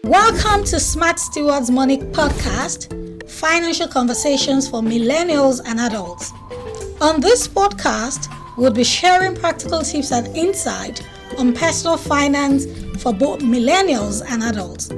Welcome to Smart Stewards Money Podcast, financial conversations for millennials and adults. On this podcast, we'll be sharing practical tips and insight on personal finance for both millennials and adults.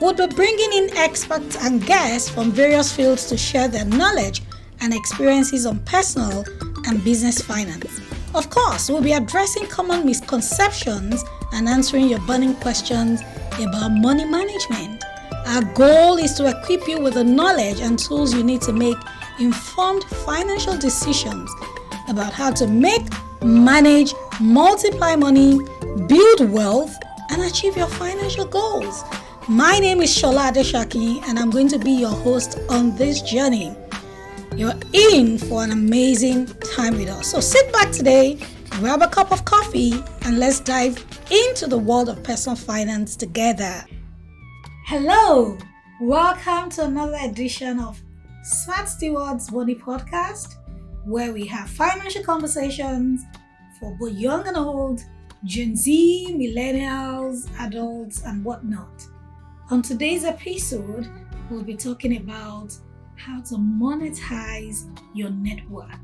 We'll be bringing in experts and guests from various fields to share their knowledge and experiences on personal and business finance. Of course, we'll be addressing common misconceptions and answering your burning questions about money management. Our goal is to equip you with the knowledge and tools you need to make informed financial decisions about how to make, manage, multiply money, build wealth, and achieve your financial goals. My name is Shola Adeshaki, and I'm going to be your host on this journey. You're in for an amazing time with us. So sit back today, grab a cup of coffee, and let's dive into the world of personal finance together. Hello, welcome to another edition of Smart Stewards Money Podcast, where we have financial conversations for both young and old, Gen Z, millennials, adults, and whatnot. On today's episode, we'll be talking about how to monetize your network.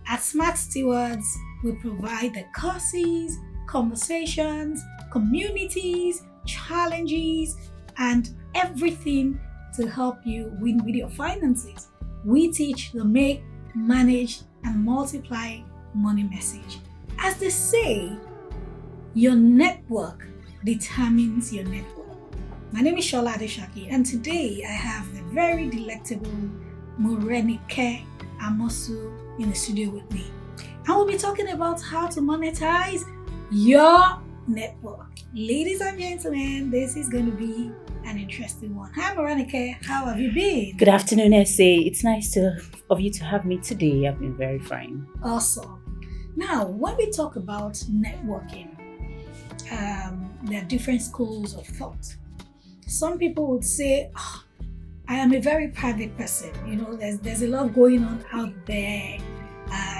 At Smart Stewards, we provide the courses, conversations, communities, challenges, and everything to help you win with your finances. We teach the make, manage, and multiply money message. As they say, your network determines your network. My name is Shola Adeshaki, and today I have the very delectable Morenike Amosu in the studio with me. And we'll be talking about how to monetize your network. Ladies and gentlemen, this is going to be an interesting one. Hi Morenike, how have you been? Good afternoon, SA. It's nice of you to have me today. I've been very fine. Awesome. Now, when we talk about networking, there are different schools of thought. Some people would say, I am a very private person. You know, there's a lot going on out there.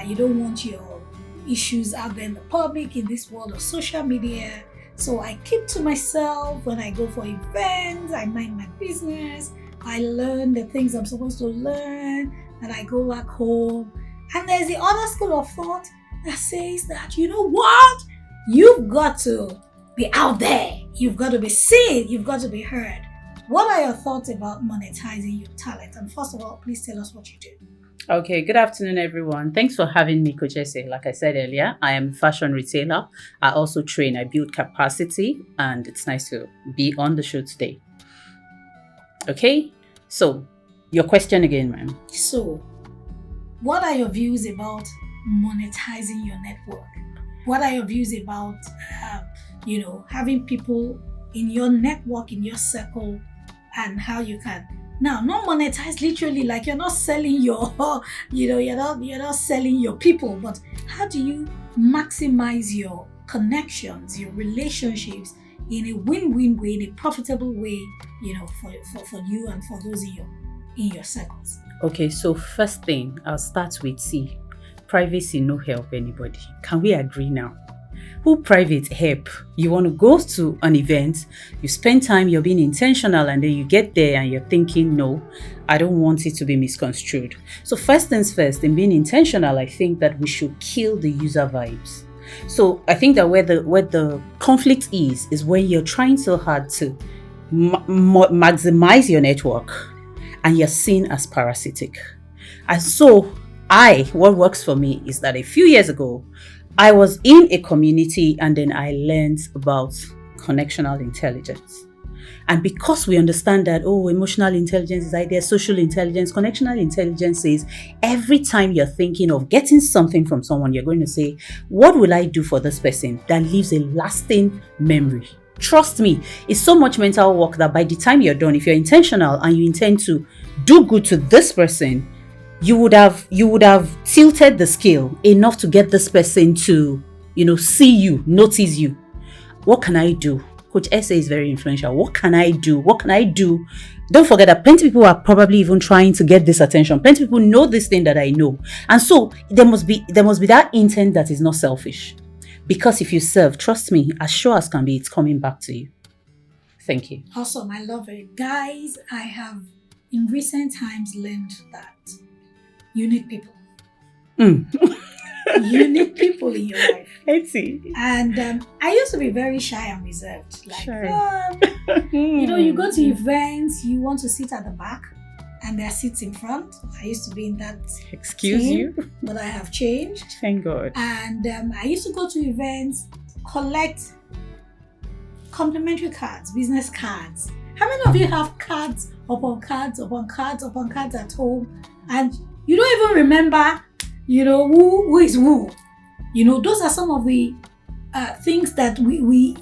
You don't want your issues out there in the public in this world of social media. So I keep to myself. When I go for events, I mind my business. I learn the things I'm supposed to learn, and I go back home. And there's the other school of thought that says that, you know what? You've got to be out there. You've got to be seen. You've got to be heard. What are your thoughts about monetizing your talent? And first of all, please tell us what you do. Okay, good afternoon, everyone. Thanks for having me, Coach Ese. Like I said earlier, I am a fashion retailer. I also train, I build capacity, and it's nice to be on the show today. Okay, so your question again, ma'am. So, what are your views about monetizing your network? What are your views about, having people in your network, in your circle, and how you can now not monetize literally, like you're not selling your, you're not selling your people, but how do you maximize your connections, your relationships in a win-win way, in a profitable way, for you and for those in your circles? Okay, so first thing, I'll start with C. Privacy no help anybody. Can we agree now? Who private help? You want to go to an event, you spend time, you're being intentional, and then you get there and you're thinking, no, I don't want it to be misconstrued. So first things first, in being intentional, I think that we should kill the user vibes. So I think that where the conflict is when you're trying so hard to maximize your network and you're seen as parasitic. And so what works for me is that a few years ago, I was in a community and then I learned about connectional intelligence. And because we understand that, emotional intelligence is idea, social intelligence, connectional intelligence is every time you're thinking of getting something from someone, you're going to say, what will I do for this person that leaves a lasting memory? Trust me, it's so much mental work that by the time you're done, if you're intentional and you intend to do good to this person, you would have tilted the scale enough to get this person to, see you, notice you. What can I do? Coach SA is very influential. What can I do? Don't forget that plenty of people are probably even trying to get this attention. Plenty of people know this thing that I know. And so there must be that intent that is not selfish. Because if you serve, trust me, as sure as can be, it's coming back to you. Thank you. Awesome. I love it. Guys, I have in recent times learned that you need people. You need people in your life. I see. And I used to be very shy and reserved. Like, Sure. you go to events, you want to sit at the back, and there are seats in front. I used to be in that. Excuse team, you. but I have changed. Thank God. And I used to go to events, collect complimentary cards, business cards. How many of you have cards upon cards upon cards upon cards at home, and you don't even remember, who is who? Those are some of the things that we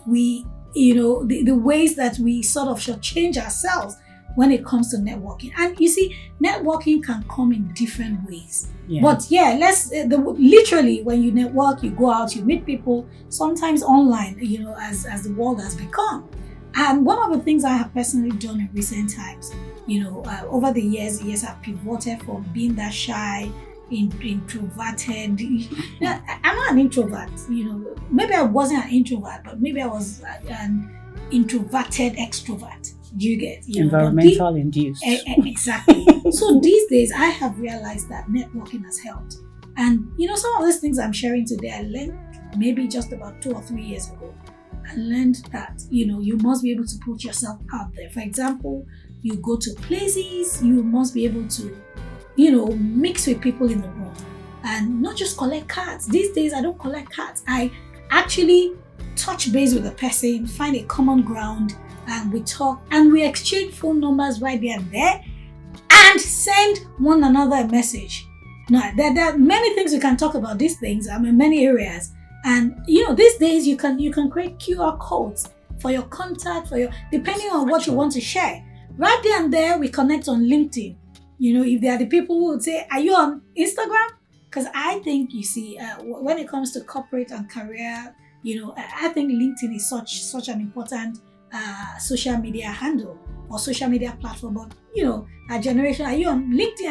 the ways that we sort of should change ourselves when it comes to networking. And you see, networking can come in different ways. Yeah. But yeah, literally when you network, you go out, you meet people, sometimes online, as the world has become. And one of the things I have personally done in recent times, over the years, I've pivoted from being that shy, introverted. I'm not an introvert, maybe I wasn't an introvert, but maybe I was an introverted extrovert. Do you get? Environmental induced. Exactly. So these days, I have realized that networking has helped. And, some of these things I'm sharing today, I learned maybe just about 2 or 3 years ago. I learned that, you must be able to put yourself out there. For example, you go to places, you must be able to, mix with people in the room and not just collect cards. These days, I don't collect cards. I actually touch base with the person, find a common ground, and we talk and we exchange phone numbers right there and there and send one another a message. Now, there are many things we can talk about these things, in many areas. And, these days you can create QR codes for your contact, depending on what you want to share. Right there and there, we connect on LinkedIn. If there are the people who would say, are you on Instagram? Because I think, when it comes to corporate and career, I think LinkedIn is such an important social media handle or social media platform. But our generation, are you on LinkedIn?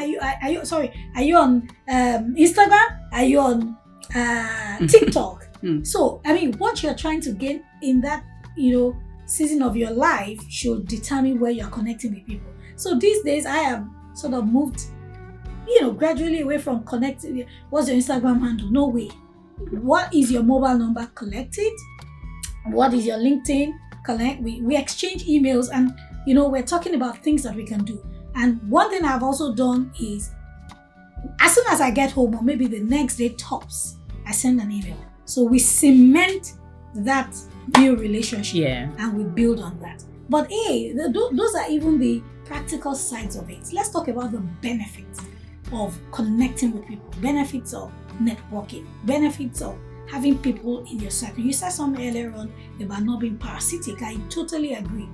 Are you on Instagram? Are you on TikTok? So what you're trying to gain in that season of your life should determine where you're connecting with people. So these days I have sort of moved gradually away from connecting. What's your Instagram handle? No way. What is your mobile number? Collect it. What is your LinkedIn? Collect. We exchange emails, and we're talking about things that we can do. And one thing I've also done is, as soon as I get home, or maybe the next day tops, I send an email. So we cement that new relationship, and we build on that. But those are even the practical sides of it. Let's talk about the benefits of connecting with people, benefits of networking, benefits of having people in your circle. You said something earlier on about not being parasitic. I totally agree.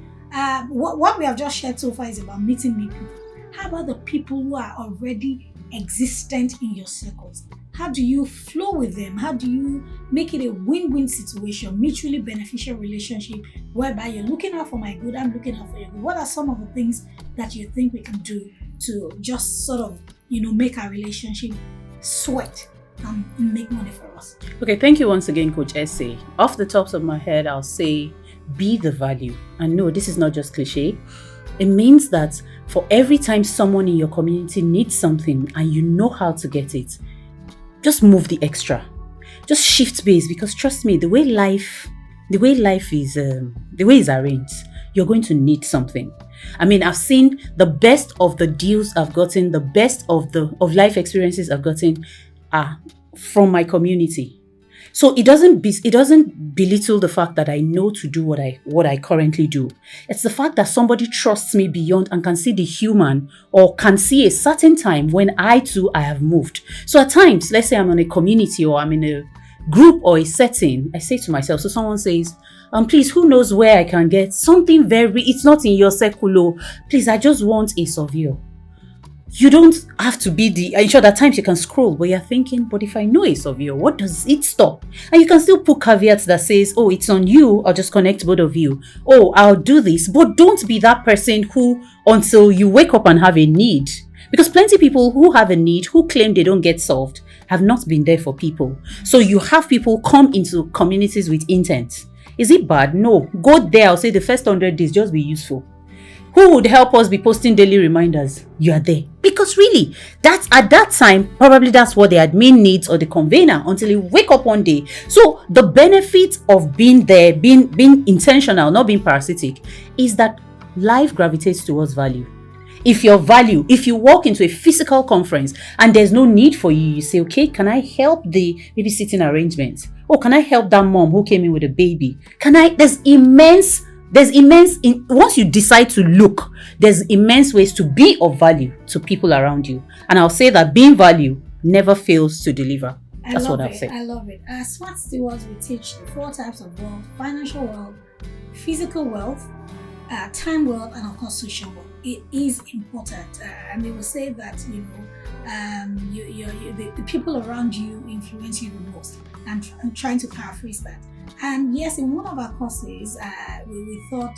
What we have just shared so far is about meeting new people. How about the people who are already existent in your circles? How do you flow with them? How do you make it a win-win situation, mutually beneficial relationship, whereby you're looking out for my good, I'm looking out for your good? What are some of the things that you think we can do to just sort of, make our relationship sweat and make money for us? Okay, thank you once again, Coach Essay. Off the tops of my head, I'll say, be the value. And no, this is not just cliche. It means that for every time someone in your community needs something and you know how to get it, just move the extra. Just shift base, because trust me, the way life is arranged, you're going to need something. I've seen the best of the deals I've gotten, the best of life experiences I've gotten are from my community. So it doesn't belittle the fact that I know to do what I currently do. It's the fact that somebody trusts me beyond and can see the human, or can see a certain time when I have moved. So at times, let's say I'm in a community or I'm in a group or a setting, I say to myself, so someone says, please, who knows where I can get something it's not in your circle, please, I just want a surveyor. You don't have to be I'm sure at times you can scroll, but you're thinking, but if I know a surveyor, what does it stop? And you can still put caveats that says, oh, it's on you, I'll just connect both of you. Oh, I'll do this. But don't be that person who, until you wake up and have a need, because plenty of people who have a need, who claim they don't get solved, have not been there for people. So you have people come into communities with intent. Is it bad? No. Go there. I'll say the first 100 days, just be useful. Who would help us be posting daily reminders? You are there. Because really, that's at that time, probably that's what the admin needs or the convener until you wake up one day. So the benefit of being there, being intentional, not being parasitic, is that life gravitates towards value. If you walk into a physical conference and there's no need for you, you say, okay, can I help the maybe sitting arrangements? Oh, can I help that mom who came in with a baby? Once you decide to look, there's immense ways to be of value to people around you. And I'll say that being value never fails to deliver. That's what I'll say. I love it. As smart stewards, we teach the 4 types of wealth: financial wealth, physical wealth, time wealth, and of course social wealth. It is important, and they will say that the people around you influence you the most. I'm trying to paraphrase that. And yes, in one of our courses, we thought,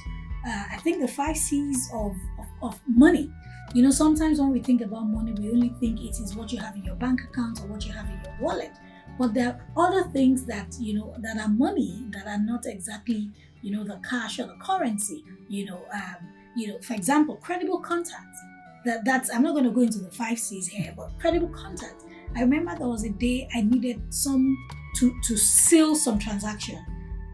I think the 5 C's of money. Sometimes when we think about money, we only think it is what you have in your bank account or what you have in your wallet. But there are other things that, that are money that are not exactly, the cash or the currency. For example, credible contacts. That's I'm not going to go into the 5 C's here, but credible contacts. I remember there was a day I needed to seal some transaction,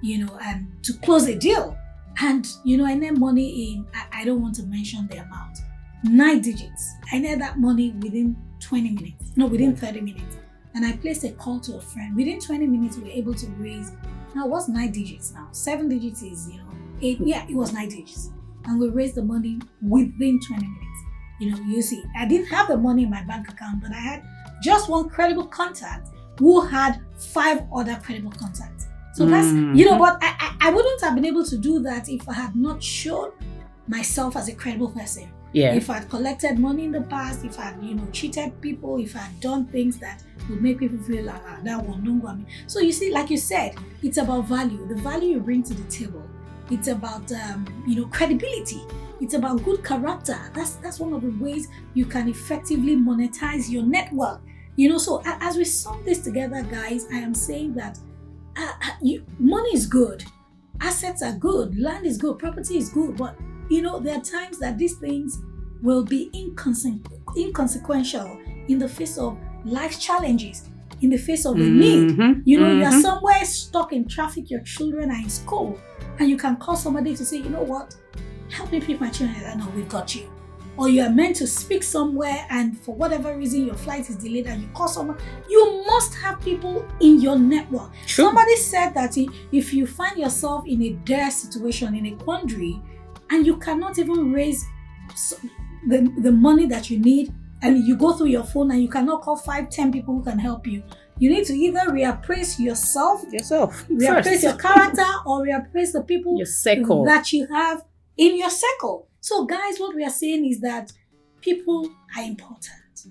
and to close a deal. And, I need money in, I don't want to mention the amount, 9 digits. I need that money within 30 minutes. And I placed a call to a friend. Within 20 minutes, we were able to raise, now what's 9 digits now? 7 digits is, 8, it was 9 digits. And we raised the money within 20 minutes. You see, I didn't have the money in my bank account, but I had just one credible contact who had 5 other credible contacts. So that's, but I wouldn't have been able to do that if I had not shown myself as a credible person. Yeah. If I'd collected money in the past, if I'd, cheated people, if I'd done things that would make people feel like that one no go. So you see, like you said, it's about value. The value you bring to the table. It's about credibility. It's about good character. That's one of the ways you can effectively monetize your network. So as we sum this together, guys, I am saying that money is good, assets are good, land is good, property is good, but there are times that these things will be inconsequential in the face of life challenges, in the face of a need. You are somewhere stuck in traffic, your children are in school, and you can call somebody to say, you know what, help me pick my children. I know, we've got you. Or you are meant to speak somewhere and for whatever reason your flight is delayed and you call someone, you must have people in your network. True. Somebody said that if you find yourself in a dire situation, in a quandary, and you cannot even raise the money that you need, and you go through your phone and you cannot call 5-10 people who can help you, you need to either reappraise yourself, reappraise first. Your character, or reappraise the people that you have in your circle. So guys, what we are saying is that people are important.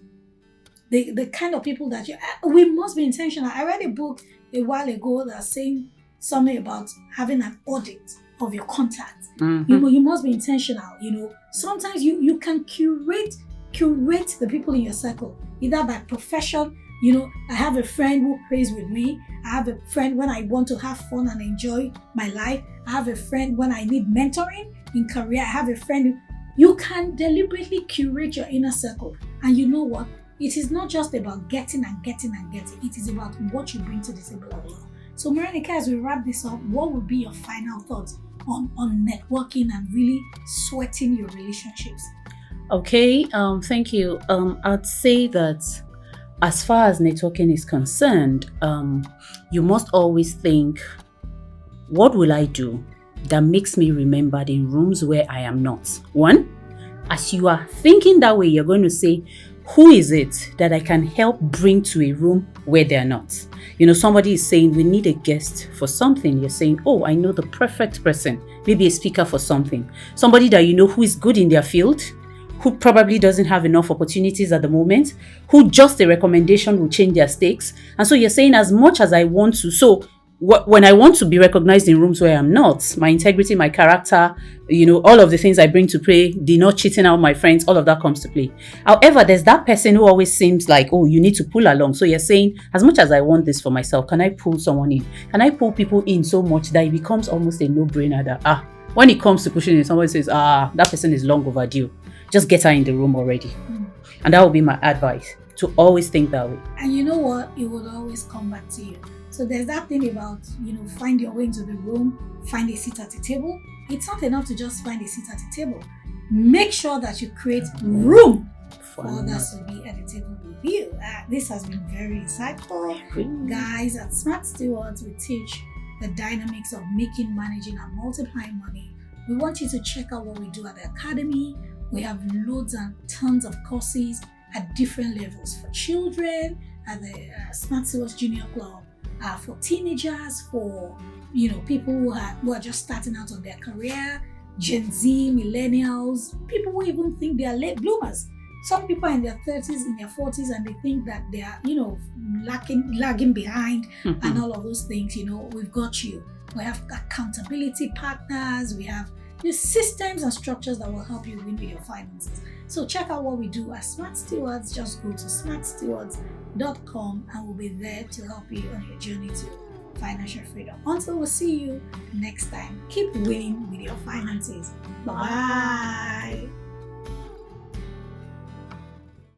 The kind of people that we must be intentional. I read a book a while ago that's saying something about having an audit of your contacts. You must be intentional. Sometimes you can curate the people in your circle, either by profession. I have a friend who prays with me. I have a friend when I want to have fun and enjoy my life. I have a friend when I need mentoring in career. I have a friend. You can deliberately curate your inner circle. And you know what? It is not just about getting and getting and getting. It is about what you bring to the table as well. So Marineka, as we wrap this up, what would be your final thoughts on networking and really sweating your relationships? Okay, thank you. I'd say that as far as networking is concerned, you must always think, what will I do that makes me remembered in rooms where I am not? One, as you are thinking that way, you're going to say, who is it that I can help bring to a room where they're not? Somebody is saying, we need a guest for something. You're saying, oh, I know the perfect person. Maybe a speaker for something. Somebody that who is good in their field, who probably doesn't have enough opportunities at the moment, who just a recommendation will change their stakes. And so you're saying, as much as I want to, so when I want to be recognized in rooms where I'm not, my integrity, my character, all of the things I bring to play, the not cheating out my friends, all of that comes to play. However, there's that person who always seems like, oh, you need to pull along. So you're saying, as much as I want this for myself, can I pull someone in? Can I pull people in so much that it becomes almost a no-brainer that, when it comes to pushing in, someone says, that person is long overdue. Just get her in the room already. And that would be my advice, to always think that way. And you know what? It would always come back to you. So there's that thing about, find your way into the room, find a seat at the table. It's not enough to just find a seat at the table. Make sure that you create room for others to be at the table with you. This has been very insightful. Guys, at Smart Stewards, we teach the dynamics of making, managing, and multiplying money. We want you to check out what we do at the Academy. We have loads and tons of courses at different levels for children, at the Smart Stewards Junior Club, for teenagers, for people who are just starting out on their career, Gen Z, millennials, people who even think they are late bloomers. Some people are in their 30s, in their 40s, and they think that they are, lagging behind and all of those things. We've got you. We have accountability partners. We have the systems and structures that will help you win with your finances. So check out what we do at Smart Stewards. Just go to smartstewards.com and we'll be there to help you on your journey to financial freedom. Until we see you next time, keep winning with your finances. Bye-bye.